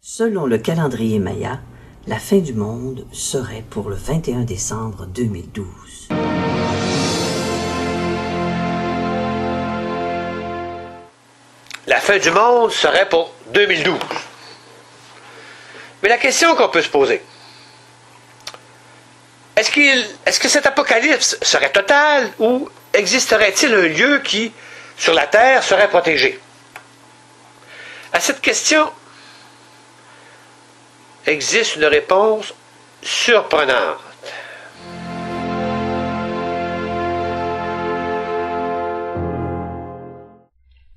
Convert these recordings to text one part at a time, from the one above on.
Selon le calendrier maya, la fin du monde serait pour le 21 décembre 2012. La fin du monde serait pour 2012. Mais la question qu'on peut se poser, est-ce que cet apocalypse serait total ou existerait-il un lieu qui, sur la Terre, serait protégé? À cette question existe une réponse surprenante.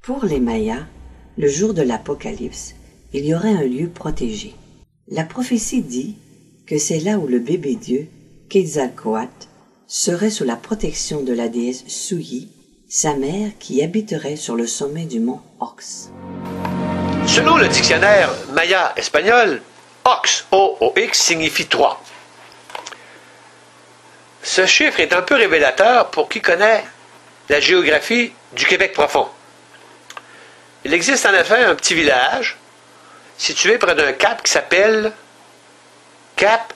Pour les Mayas, le jour de l'Apocalypse, il y aurait un lieu protégé. La prophétie dit que c'est là où le bébé Dieu, Quetzalcoatl, serait sous la protection de la déesse Suyi, sa mère qui habiterait sur le sommet du mont Ox. Selon le dictionnaire maya espagnol, Ox, O-O-X, signifie 3. Ce chiffre est un peu révélateur pour qui connaît la géographie du Québec profond. Il existe en effet un petit village situé près d'un cap qui s'appelle Cap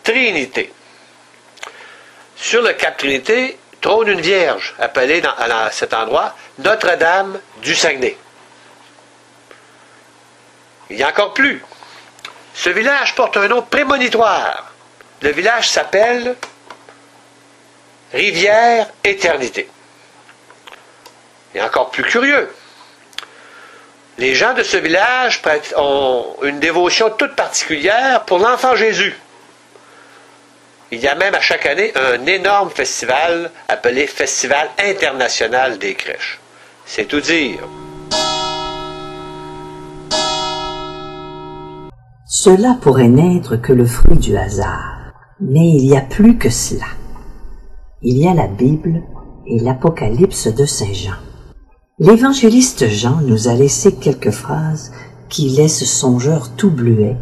Trinité. Sur le Cap Trinité trône une vierge appelée à cet endroit Notre-Dame du Saguenay. Il y a encore plus. Ce village porte un nom prémonitoire. Le village s'appelle Rivière Éternité. Et encore plus curieux, les gens de ce village ont une dévotion toute particulière pour l'enfant Jésus. Il y a même à chaque année un énorme festival appelé Festival international des crèches. C'est tout dire. Cela pourrait n'être que le fruit du hasard, mais il y a plus que cela. Il y a la Bible et l'Apocalypse de Saint Jean. L'évangéliste Jean nous a laissé quelques phrases qui laissent songeur tout bleuet,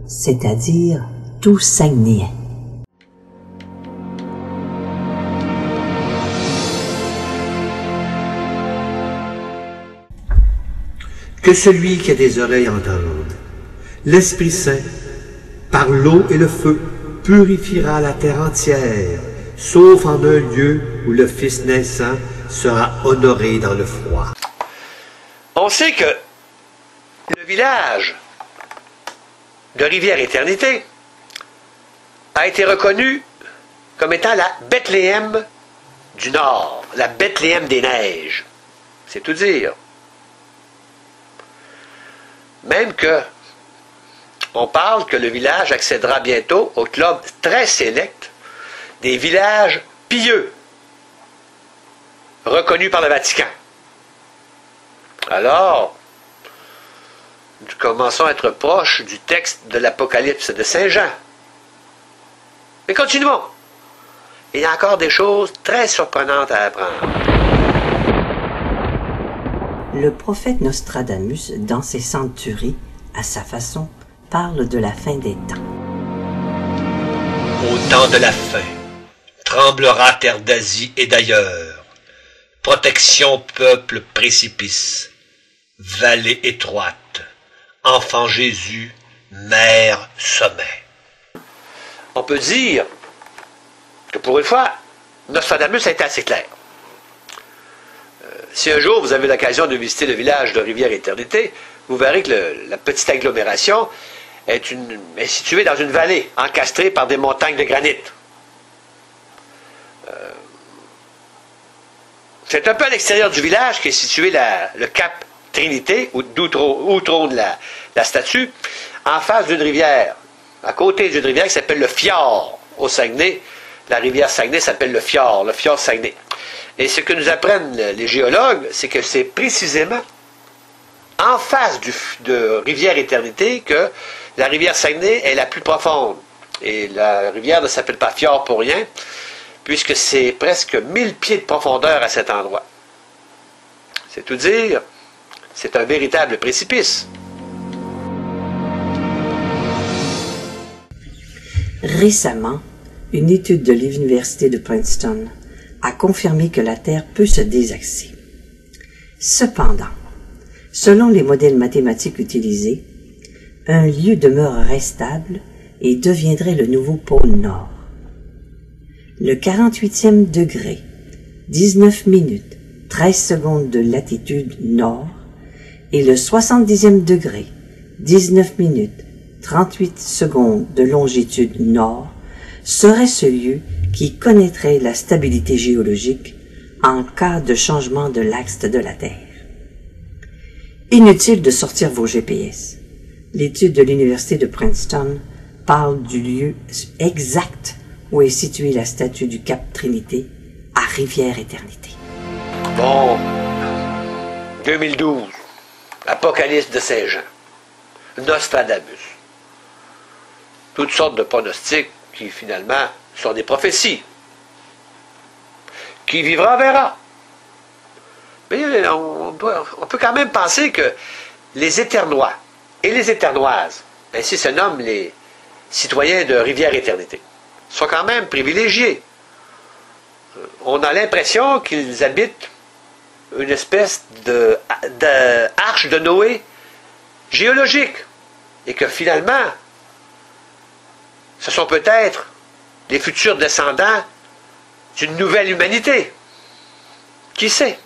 c'est-à-dire tout saguenéen. Que celui qui a des oreilles entende. L'Esprit Saint, par l'eau et le feu, purifiera la terre entière, sauf en un lieu où le Fils naissant sera honoré dans le froid. On sait que le village de Rivière-Éternité a été reconnu comme étant la Bethléem du Nord, la Bethléem des Neiges. C'est tout dire. Même que on parle que le village accédera bientôt au club très sélect des villages pieux, reconnus par le Vatican. Alors, nous commençons à être proches du texte de l'Apocalypse de Saint Jean. Mais continuons. Il y a encore des choses très surprenantes à apprendre. Le prophète Nostradamus, dans ses centuries, à sa façon, parle de la fin des temps. Au temps de la fin, tremblera terre d'Asie et d'ailleurs. Protection peuple précipice, vallée étroite, enfant Jésus, mère sommet. On peut dire que pour une fois, Nostradamus a été assez clair. Si un jour vous avez l'occasion de visiter le village de Rivière-Éternité, vous verrez que la petite agglomération est située dans une vallée encastrée par des montagnes de granit. C'est un peu à l'extérieur du village qu'est situé le Cap Trinité, où trône la statue, en face d'une rivière, à côté d'une rivière qui s'appelle le Fjord au Saguenay. La rivière Saguenay s'appelle le Fjord Saguenay. Et ce que nous apprennent les géologues, c'est que c'est précisément en face de Rivière-Éternité que la rivière Saguenay est la plus profonde. Et la rivière ne s'appelle pas Fjord pour rien, puisque c'est presque 1000 pieds de profondeur à cet endroit. C'est tout dire, c'est un véritable précipice. Récemment, une étude de l'Université de Princeton a confirmé que la Terre peut se désaxer. Cependant, selon les modèles mathématiques utilisés, un lieu demeurerait stable et deviendrait le nouveau pôle Nord. Le 48e degré, 19 minutes, 13 secondes de latitude nord, et le 70e degré, 19 minutes, 38 secondes de longitude nord, serait ce lieu qui connaîtrait la stabilité géologique en cas de changement de l'axe de la Terre. Inutile de sortir vos GPS. L'étude de l'Université de Princeton parle du lieu exact où est située la statue du Cap Trinité, à Rivière-Éternité. Bon, 2012, Apocalypse de Saint-Jean, Nostradamus. Toutes sortes de pronostics qui finalement sont des prophéties. Qui vivra verra. Mais on peut quand même penser que les Éternois et les Éternoises, ainsi se nomment les citoyens de Rivière-Éternité, sont quand même privilégiés. On a l'impression qu'ils habitent une espèce de arche de Noé géologique et que finalement, ce sont peut-être les futurs descendants d'une nouvelle humanité. Qui sait?